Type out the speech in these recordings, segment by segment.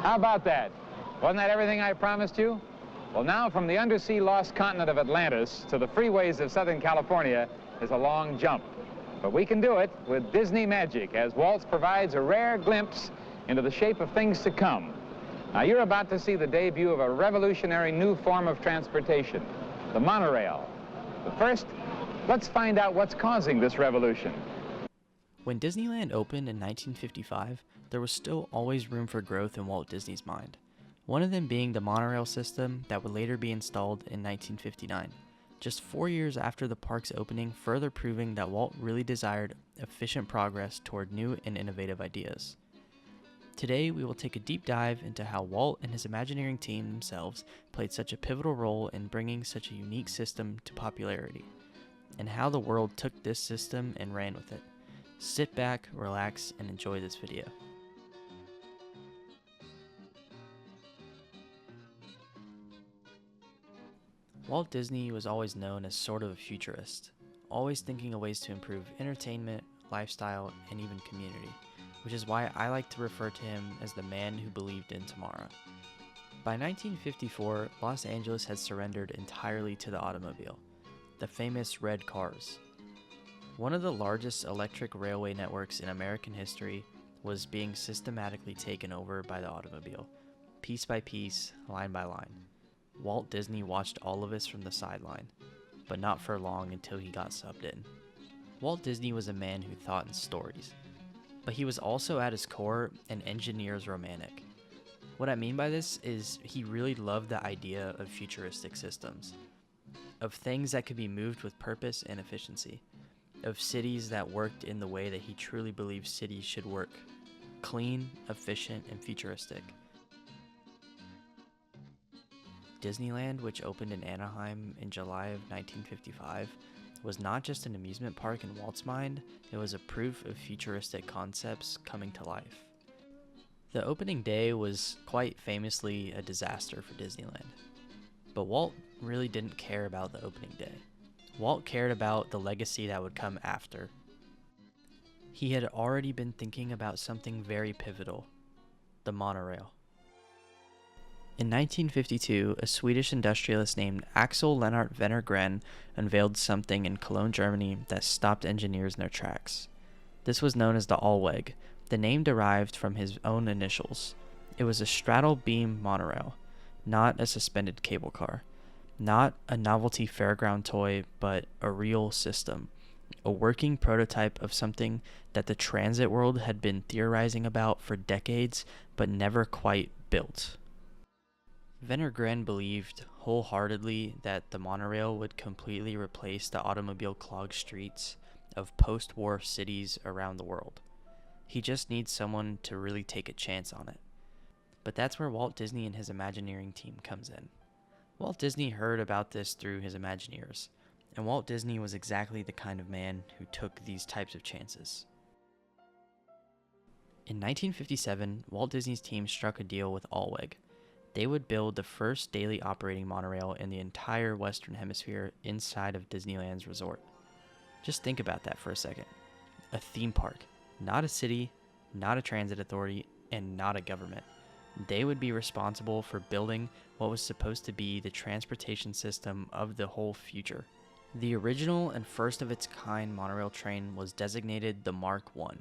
How about that? Wasn't that everything I promised you? Well, now from the undersea lost continent of Atlantis to the freeways of Southern California is a long jump. But we can do it with Disney magic, as Waltz provides a rare glimpse into the shape of things to come. Now, you're about to see the debut of a revolutionary new form of transportation, the monorail. But first, let's find out what's causing this revolution. When Disneyland opened in 1955, there was still always room for growth in Walt Disney's mind. One of them being the monorail system that would later be installed in 1959, just 4 years after the park's opening, further proving that Walt really desired efficient progress toward new and innovative ideas. Today, we will take a deep dive into how Walt and his Imagineering team themselves played such a pivotal role in bringing such a unique system to popularity, and how the world took this system and ran with it. Sit back, relax, and enjoy this video. Walt Disney was always known as sort of a futurist, always thinking of ways to improve entertainment, lifestyle, and even community, which is why I like to refer to him as the man who believed in tomorrow. By 1954, Los Angeles had surrendered entirely to the automobile, the famous red cars. One of the largest electric railway networks in American history was being systematically taken over by the automobile, piece by piece, line by line. Walt Disney watched all of this from the sideline, but not for long until he got subbed in. Walt Disney was a man who thought in stories, but he was also at his core an engineer's romantic. What I mean by this is he really loved the idea of futuristic systems, of things that could be moved with purpose and efficiency, of cities that worked in the way that he truly believed cities should work, clean, efficient, and futuristic. Disneyland, which opened in Anaheim in July of 1955, was not just an amusement park in Walt's mind, it was a proof of futuristic concepts coming to life. The opening day was quite famously a disaster for Disneyland, but Walt really didn't care about the opening day. Walt cared about the legacy that would come after. He had already been thinking about something very pivotal, the monorail. In 1952, a Swedish industrialist named Axel Lennart Wenner-Gren unveiled something in Cologne, Germany that stopped engineers in their tracks. This was known as the Allweg. The name derived from his own initials. It was a straddle beam monorail, not a suspended cable car. Not a novelty fairground toy, but a real system. A working prototype of something that the transit world had been theorizing about for decades, but never quite built. Wenner-Gren believed wholeheartedly that the monorail would completely replace the automobile-clogged streets of post-war cities around the world. He just needs someone to really take a chance on it. But that's where Walt Disney and his Imagineering team comes in. Walt Disney heard about this through his Imagineers, and Walt Disney was exactly the kind of man who took these types of chances. In 1957, Walt Disney's team struck a deal with Allweg. They would build the first daily operating monorail in the entire Western Hemisphere inside of Disneyland's resort. Just think about that for a second. A theme park, not a city, not a transit authority, and not a government. They would be responsible for building what was supposed to be the transportation system of the whole future. The original and first of its kind monorail train was designated the Mark I.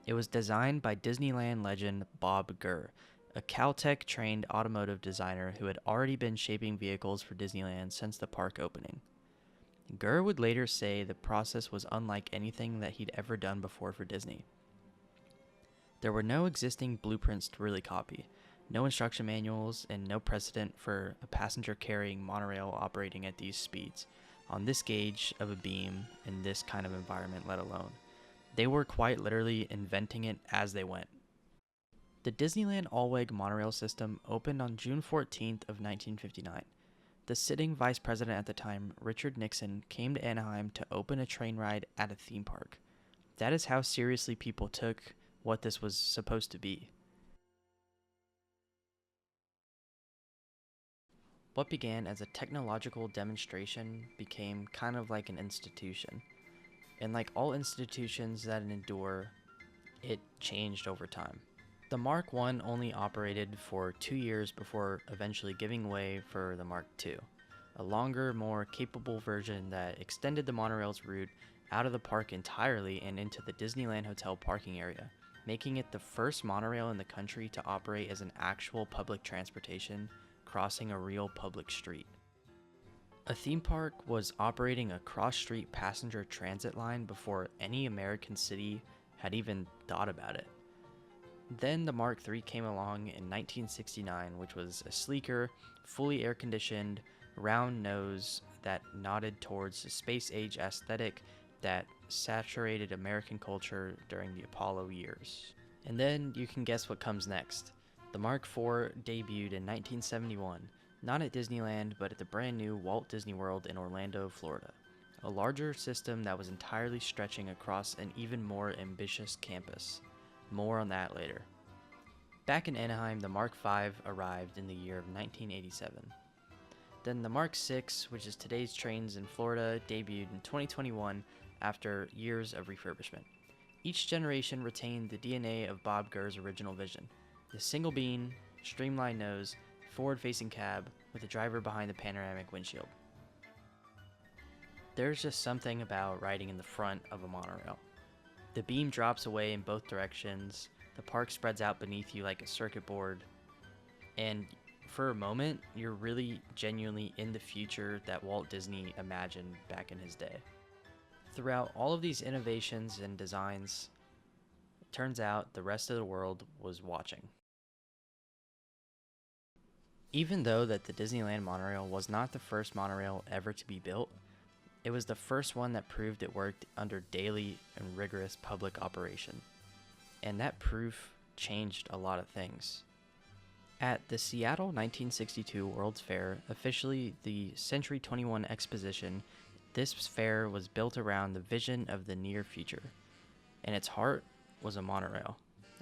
It was designed by Disneyland legend Bob Gurr, a Caltech-trained automotive designer who had already been shaping vehicles for Disneyland since the park opening. Gurr would later say the process was unlike anything that he'd ever done before for Disney. There were no existing blueprints to really copy, no instruction manuals, and no precedent for a passenger-carrying monorail operating at these speeds, on this gauge of a beam, in this kind of environment let alone. They were quite literally inventing it as they went. The Disneyland Allweg monorail system opened on June 14th of 1959. The sitting vice president at the time, Richard Nixon, came to Anaheim to open a train ride at a theme park. That is how seriously people took what this was supposed to be. What began as a technological demonstration became kind of like an institution. And like all institutions that endure, it changed over time. The Mark I only operated for 2 years before eventually giving way for the Mark II, a longer, more capable version that extended the monorail's route out of the park entirely and into the Disneyland Hotel parking area, making it the first monorail in the country to operate as an actual public transportation, crossing a real public street. A theme park was operating a cross-street passenger transit line before any American city had even thought about it. Then the Mark III came along in 1969, which was a sleeker, fully air-conditioned, round nose that nodded towards the space-age aesthetic that saturated American culture during the Apollo years. And then you can guess what comes next. The Mark IV debuted in 1971, not at Disneyland, but at the brand new Walt Disney World in Orlando, Florida, a larger system that was entirely stretching across an even more ambitious campus. More on that later. Back in Anaheim, the Mark V arrived in the year of 1987. Then the Mark VI, which is today's trains in Florida, debuted in 2021 after years of refurbishment. Each generation retained the DNA of Bob Gurr's original vision: the single beam, streamlined nose, forward-facing cab with a driver behind the panoramic windshield. There's just something about riding in the front of a monorail. The beam drops away in both directions, the park spreads out beneath you like a circuit board, and for a moment, you're really genuinely in the future that Walt Disney imagined back in his day. Throughout all of these innovations and designs, it turns out the rest of the world was watching. Even though that the Disneyland monorail was not the first monorail ever to be built, it was the first one that proved it worked under daily and rigorous public operation. And that proof changed a lot of things. At the Seattle 1962 World's Fair, officially the Century 21 Exposition, this fair was built around the vision of the near future. And its heart was a monorail,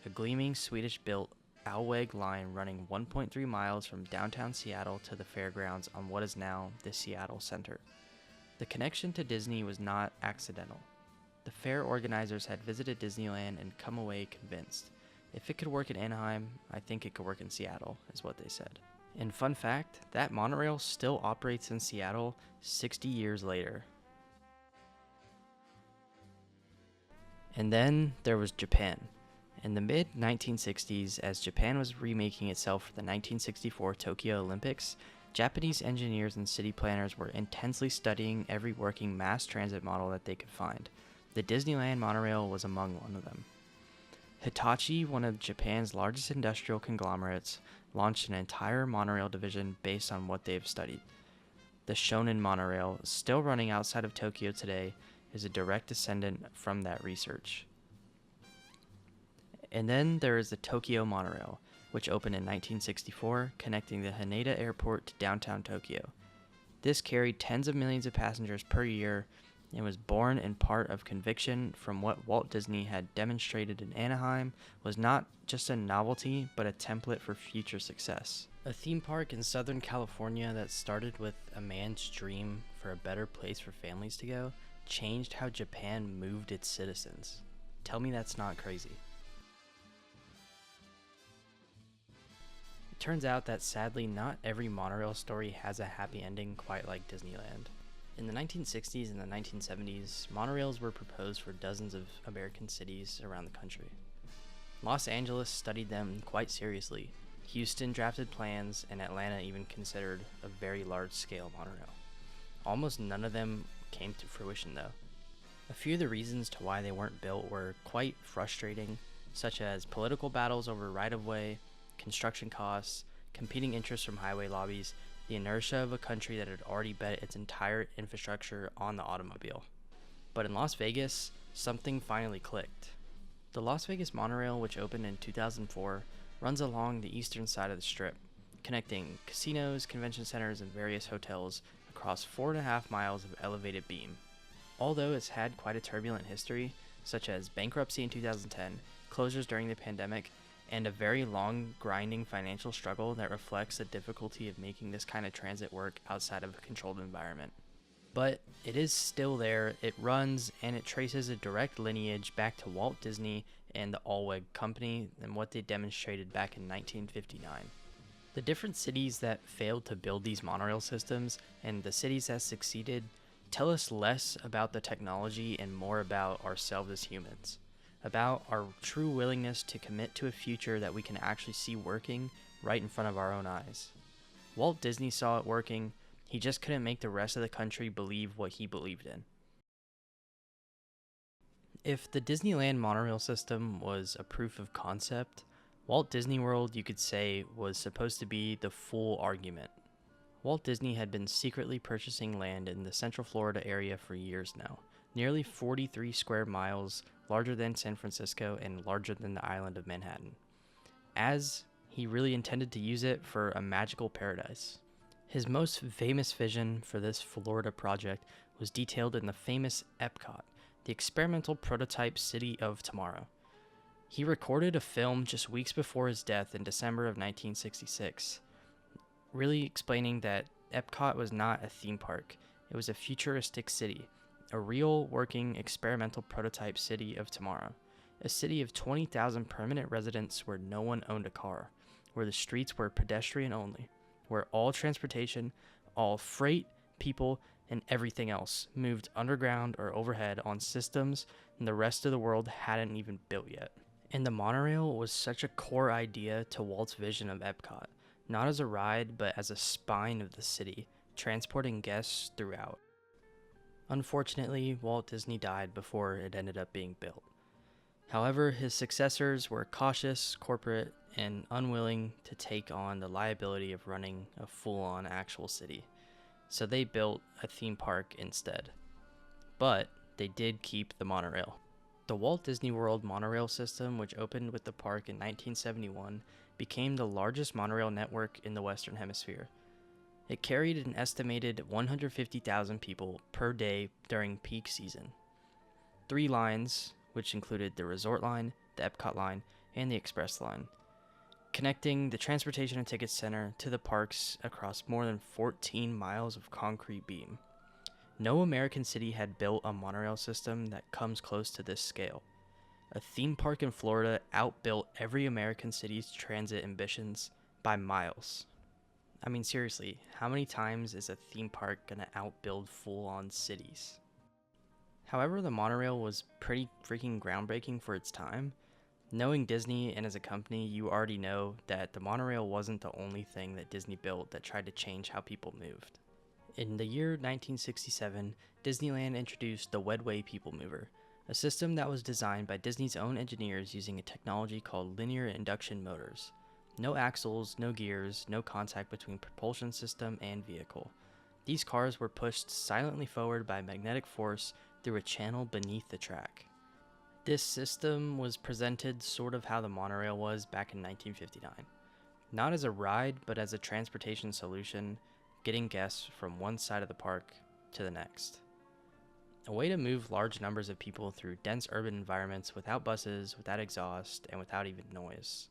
a gleaming Swedish-built Alweg line running 1.3 miles from downtown Seattle to the fairgrounds on what is now the Seattle Center. The connection to Disney was not accidental. The fair organizers had visited Disneyland and come away convinced. If it could work in Anaheim, I think it could work in Seattle, is what they said. And fun fact, that monorail still operates in Seattle 60 years later. And then there was Japan. In the mid-1960s, as Japan was remaking itself for the 1964 Tokyo Olympics, Japanese engineers and city planners were intensely studying every working mass transit model that they could find. The Disneyland monorail was among one of them. Hitachi, one of Japan's largest industrial conglomerates, launched an entire monorail division based on what they've studied. The Shonan monorail, still running outside of Tokyo today, is a direct descendant from that research. And then there is the Tokyo monorail, which opened in 1964, connecting the Haneda Airport to downtown Tokyo. This carried tens of millions of passengers per year and was born in part of conviction from what Walt Disney had demonstrated in Anaheim was not just a novelty, but a template for future success. A theme park in Southern California that started with a man's dream for a better place for families to go changed how Japan moved its citizens. Tell me that's not crazy. It turns out that sadly not every monorail story has a happy ending quite like Disneyland. In the 1960s and the 1970s, monorails were proposed for dozens of American cities around the country. Los Angeles studied them quite seriously. Houston drafted plans, and Atlanta even considered a very large-scale monorail. Almost none of them came to fruition, though. A few of the reasons to why they weren't built were quite frustrating, such as political battles over right-of-way, construction costs, competing interests from highway lobbies, the inertia of a country that had already bet its entire infrastructure on the automobile. But in Las Vegas, something finally clicked. The Las Vegas monorail, which opened in 2004, runs along the eastern side of the Strip, connecting casinos, convention centers, and various hotels across 4.5 miles of elevated beam. Although it's had quite a turbulent history, such as bankruptcy in 2010, closures during the pandemic, and a very long, grinding financial struggle that reflects the difficulty of making this kind of transit work outside of a controlled environment. But it is still there, it runs, and it traces a direct lineage back to Walt Disney and the Allweg Company and what they demonstrated back in 1959. The different cities that failed to build these monorail systems and the cities that succeeded tell us less about the technology and more about ourselves as humans, about our true willingness to commit to a future that we can actually see working right in front of our own eyes. Walt Disney saw it working, he just couldn't make the rest of the country believe what he believed in. If the Disneyland monorail system was a proof of concept, Walt Disney World, you could say, was supposed to be the full argument. Walt Disney had been secretly purchasing land in the Central Florida area for years now, nearly 43 square miles, larger than San Francisco and larger than the island of Manhattan, as he really intended to use it for a magical paradise. His most famous vision for this Florida project was detailed in the famous Epcot, the experimental prototype city of tomorrow. He recorded a film just weeks before his death in December of 1966, really explaining that Epcot was not a theme park, it was a futuristic city, a real working experimental prototype city of tomorrow, a city of 20,000 permanent residents where no one owned a car, where the streets were pedestrian only, where all transportation, all freight, people, and everything else moved underground or overhead on systems the rest of the world hadn't even built yet. And the monorail was such a core idea to Walt's vision of Epcot, not as a ride, but as a spine of the city, transporting guests throughout. Unfortunately, Walt Disney died before it ended up being built. However, his successors were cautious, corporate, and unwilling to take on the liability of running a full-on actual city, so they built a theme park instead. But they did keep the monorail. The Walt Disney World monorail system, which opened with the park in 1971, became the largest monorail network in the Western Hemisphere. It carried an estimated 150,000 people per day during peak season. 3 lines, which included the Resort Line, the Epcot Line, and the Express Line, connecting the Transportation and Ticket Center to the parks across more than 14 miles of concrete beam. No American city had built a monorail system that comes close to this scale. A theme park in Florida outbuilt every American city's transit ambitions by miles. I mean, seriously, how many times is a theme park gonna outbuild full-on cities? However, the monorail was pretty freaking groundbreaking for its time. Knowing Disney and as a company, you already know that the monorail wasn't the only thing that Disney built that tried to change how people moved. In the year 1967, Disneyland introduced the Wedway People Mover, a system that was designed by Disney's own engineers using a technology called linear induction motors. No axles, no gears, no contact between propulsion system and vehicle. These cars were pushed silently forward by magnetic force through a channel beneath the track. This system was presented sort of how the monorail was back in 1959. Not as a ride, but as a transportation solution, getting guests from one side of the park to the next. A way to move large numbers of people through dense urban environments without buses, without exhaust, and without even noise.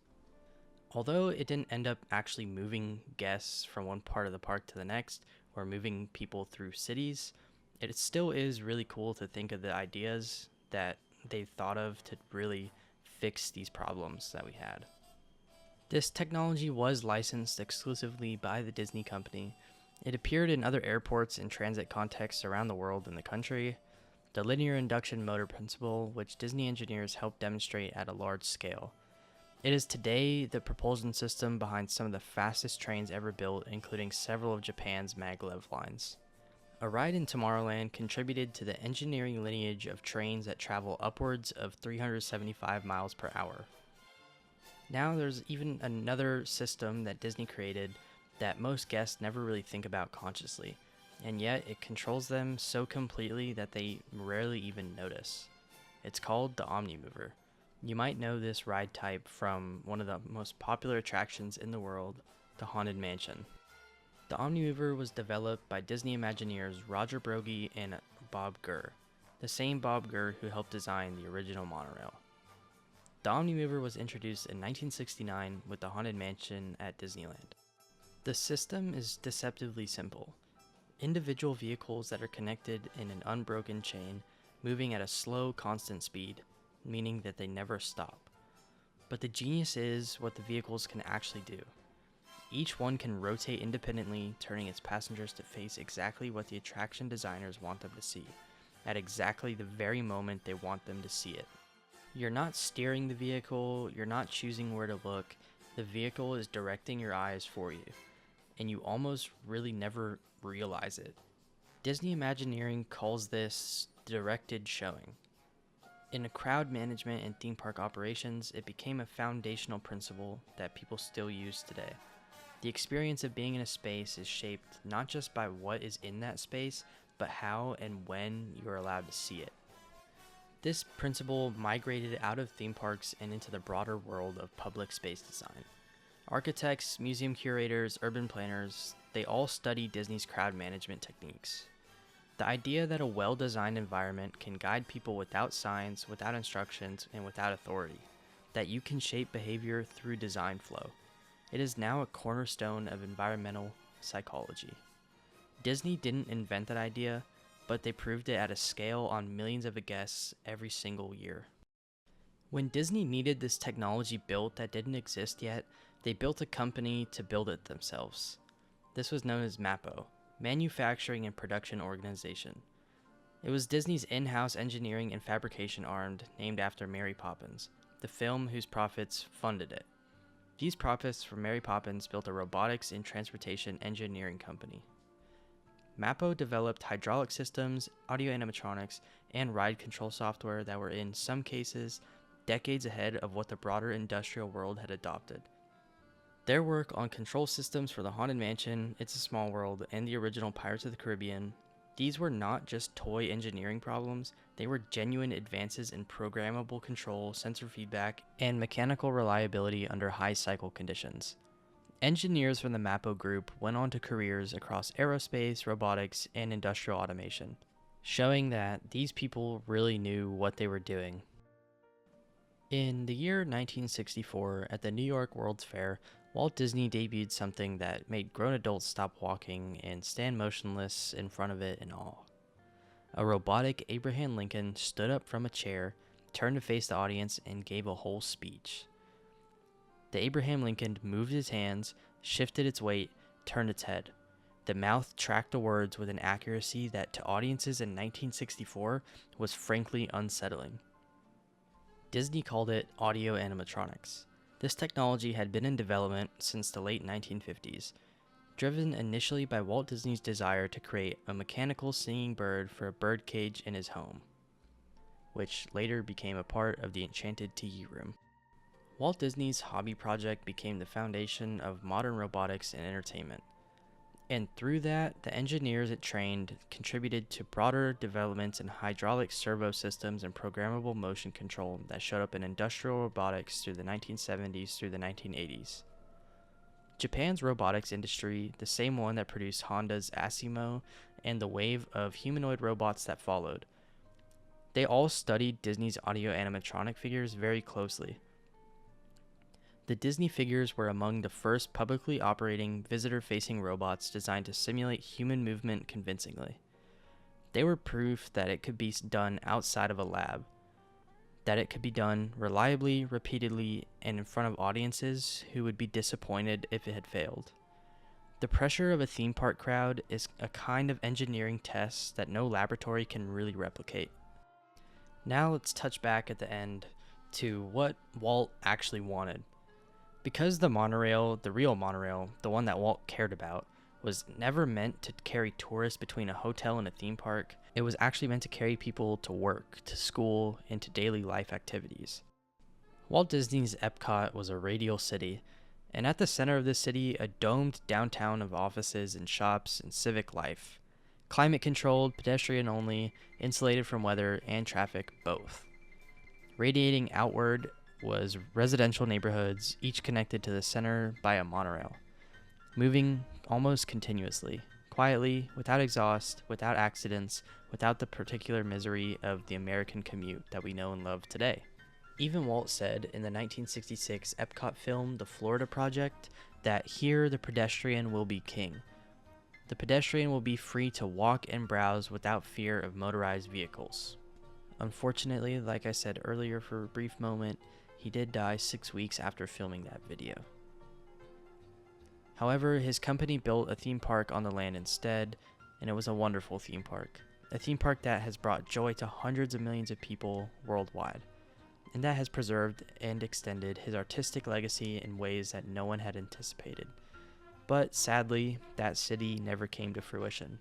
Although it didn't end up actually moving guests from one part of the park to the next, or moving people through cities, it still is really cool to think of the ideas that they thought of to really fix these problems that we had. This technology was licensed exclusively by the Disney Company. It appeared in other airports and transit contexts around the world and the country. The linear induction motor principle, which Disney engineers helped demonstrate at a large scale. It is today the propulsion system behind some of the fastest trains ever built, including several of Japan's maglev lines. A ride in Tomorrowland contributed to the engineering lineage of trains that travel upwards of 375 miles per hour. Now there's even another system that Disney created that most guests never really think about consciously, and yet it controls them so completely that they rarely even notice. It's called the Omnimover. You might know this ride type from one of the most popular attractions in the world, the Haunted Mansion. The Omnimover was developed by Disney Imagineers Roger Broggie and Bob Gurr, the same Bob Gurr who helped design the original monorail. The Omnimover was introduced in 1969 with the Haunted Mansion at Disneyland. The system is deceptively simple. Individual vehicles that are connected in an unbroken chain, moving at a slow, constant speed, meaning that they never stop. But the genius is what the vehicles can actually do. Each one can rotate independently, turning its passengers to face exactly what the attraction designers want them to see, at exactly the very moment they want them to see it. You're not steering the vehicle, you're not choosing where to look, the vehicle is directing your eyes for you, and you almost really never realize it. Disney Imagineering calls this directed showing. In crowd management and theme park operations, it became a foundational principle that people still use today. The experience of being in a space is shaped not just by what is in that space, but how and when you are allowed to see it. This principle migrated out of theme parks and into the broader world of public space design. Architects, museum curators, urban planners, they all study Disney's crowd management techniques. The idea that a well-designed environment can guide people without signs, without instructions, and without authority, that you can shape behavior through design flow. It is now a cornerstone of environmental psychology. Disney didn't invent that idea, but they proved it at a scale on millions of guests every single year. When Disney needed this technology built that didn't exist yet, they built a company to build it themselves. This was known as MAPO, Manufacturing and Production Organization. It was Disney's in-house engineering and fabrication arm named after Mary Poppins, the film whose profits funded it. These profits from Mary Poppins built a robotics and transportation engineering company. MAPO developed hydraulic systems, audio animatronics, and ride control software that were in some cases decades ahead of what the broader industrial world had adopted. Their work on control systems for the Haunted Mansion, It's a Small World, and the original Pirates of the Caribbean, these were not just toy engineering problems, they were genuine advances in programmable control, sensor feedback, and mechanical reliability under high cycle conditions. Engineers from the MAPO group went on to careers across aerospace, robotics, and industrial automation, showing that these people really knew what they were doing. In the year 1964, at the New York World's Fair, Walt Disney debuted something that made grown adults stop walking and stand motionless in front of it in awe. A robotic Abraham Lincoln stood up from a chair, turned to face the audience, and gave a whole speech. The Abraham Lincoln moved its hands, shifted its weight, turned its head. The mouth tracked the words with an accuracy that to audiences in 1964 was frankly unsettling. Disney called it audio animatronics. This technology had been in development since the late 1950s, driven initially by Walt Disney's desire to create a mechanical singing bird for a birdcage in his home, which later became a part of the Enchanted Tiki Room. Walt Disney's hobby project became the foundation of modern robotics and entertainment. And through that, the engineers it trained contributed to broader developments in hydraulic servo systems and programmable motion control that showed up in industrial robotics through the 1970s through the 1980s. Japan's robotics industry, the same one that produced Honda's Asimo and the wave of humanoid robots that followed, they all studied Disney's audio animatronic figures very closely. The Disney figures were among the first publicly operating visitor-facing robots designed to simulate human movement convincingly. They were proof that it could be done outside of a lab, that it could be done reliably, repeatedly, and in front of audiences who would be disappointed if it had failed. The pressure of a theme park crowd is a kind of engineering test that no laboratory can really replicate. Now let's touch back at the end to what Walt actually wanted. Because the monorail, the real monorail, the one that Walt cared about, was never meant to carry tourists between a hotel and a theme park, it was actually meant to carry people to work, to school, and to daily life activities. Walt Disney's Epcot was a radial city, and at the center of this city, a domed downtown of offices and shops and civic life. Climate controlled, pedestrian only, insulated from weather and traffic both. Radiating outward was residential neighborhoods, each connected to the center by a monorail, moving almost continuously, quietly, without exhaust, without accidents, without the particular misery of the American commute that we know and love today. Even Walt said in the 1966 Epcot film, The Florida Project, that here the pedestrian will be king. The The pedestrian will be free to walk and browse without fear of motorized vehicles. Unfortunately, like I said earlier for a brief moment, he did die 6 weeks after filming that video. However, his company built a theme park on the land instead, and it was a wonderful theme park. A theme park that has brought joy to hundreds of millions of people worldwide, and that has preserved and extended his artistic legacy in ways that no one had anticipated. But sadly, that city never came to fruition.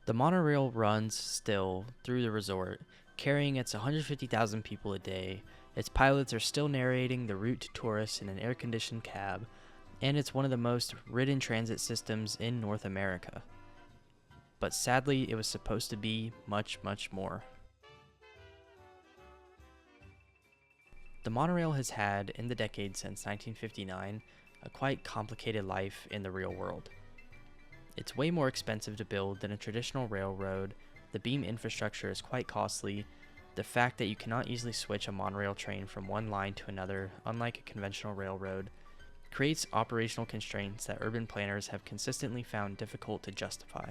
The monorail runs still through the resort, carrying its 150,000 people a day. Its pilots are still narrating the route to tourists in an air-conditioned cab, and it's one of the most ridden transit systems in North America. But sadly, it was supposed to be much, much more. The monorail has had, in the decades since 1959, a quite complicated life in the real world. It's way more expensive to build than a traditional railroad, the beam infrastructure is quite costly, the fact that you cannot easily switch a monorail train from one line to another, unlike a conventional railroad, creates operational constraints that urban planners have consistently found difficult to justify.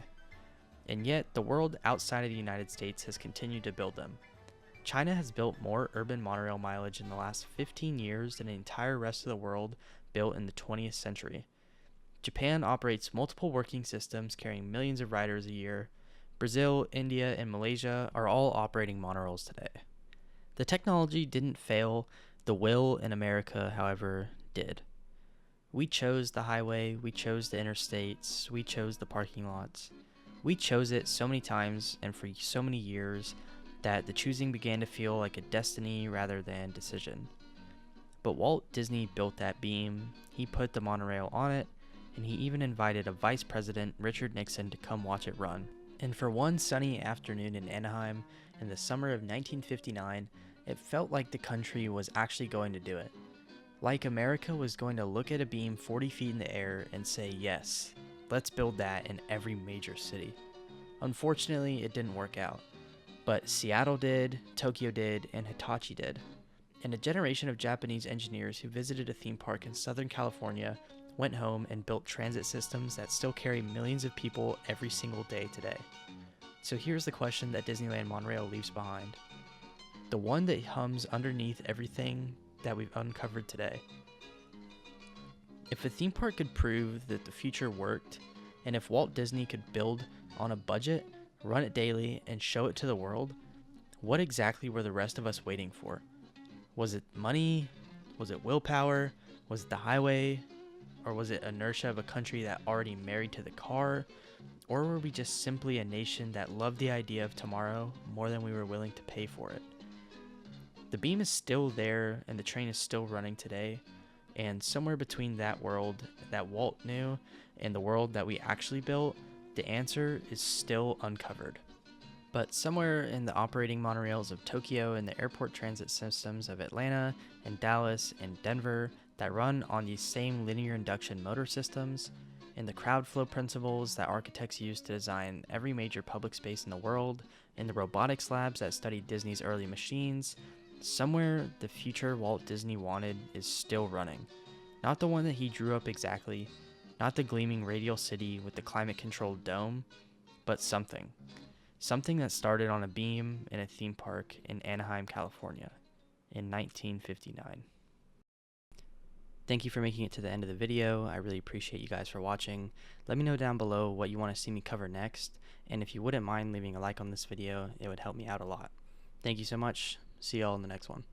And yet, the world outside of the United States has continued to build them. China has built more urban monorail mileage in the last 15 years than the entire rest of the world built in the 20th century. Japan operates multiple working systems carrying millions of riders a year. Brazil, India, and Malaysia are all operating monorails today. The technology didn't fail, the will in America, however, did. We chose the highway, we chose the interstates, we chose the parking lots. We chose it so many times and for so many years that the choosing began to feel like a destiny rather than decision. But Walt Disney built that beam, he put the monorail on it, and he even invited a Vice President, Richard Nixon, to come watch it run. And for one sunny afternoon in Anaheim in the summer of 1959, it felt like the country was actually going to do it. Like America was going to look at a beam 40 feet in the air and say, yes, let's build that in every major city. Unfortunately, it didn't work out. But Seattle did, Tokyo did, and Hitachi did. And a generation of Japanese engineers who visited a theme park in Southern California went home and built transit systems that still carry millions of people every single day today. So here's the question that Disneyland Monorail leaves behind. The one that hums underneath everything that we've uncovered today. If a theme park could prove that the future worked, and if Walt Disney could build on a budget, run it daily, and show it to the world, what exactly were the rest of us waiting for? Was it money? Was it willpower? Was it the highway? Or was it inertia of a country that already married to the car? Or were we just simply a nation that loved the idea of tomorrow more than we were willing to pay for it? The beam is still there and the train is still running today, and somewhere between that world that Walt knew and the world that we actually built, the answer is still uncovered. But somewhere in the operating monorails of Tokyo and the airport transit systems of Atlanta and Dallas and Denver that run on these same linear induction motor systems, in the crowd flow principles that architects use to design every major public space in the world, in the robotics labs that studied Disney's early machines, somewhere the future Walt Disney wanted is still running. Not the one that he drew up exactly, not the gleaming radial city with the climate-controlled dome, but something. Something that started on a beam in a theme park in Anaheim, California in 1959. Thank you for making it to the end of the video. I really appreciate you guys for watching. Let me know down below what you want to see me cover next, and if you wouldn't mind leaving a like on this video, it would help me out a lot. Thank you so much. See y'all in the next one.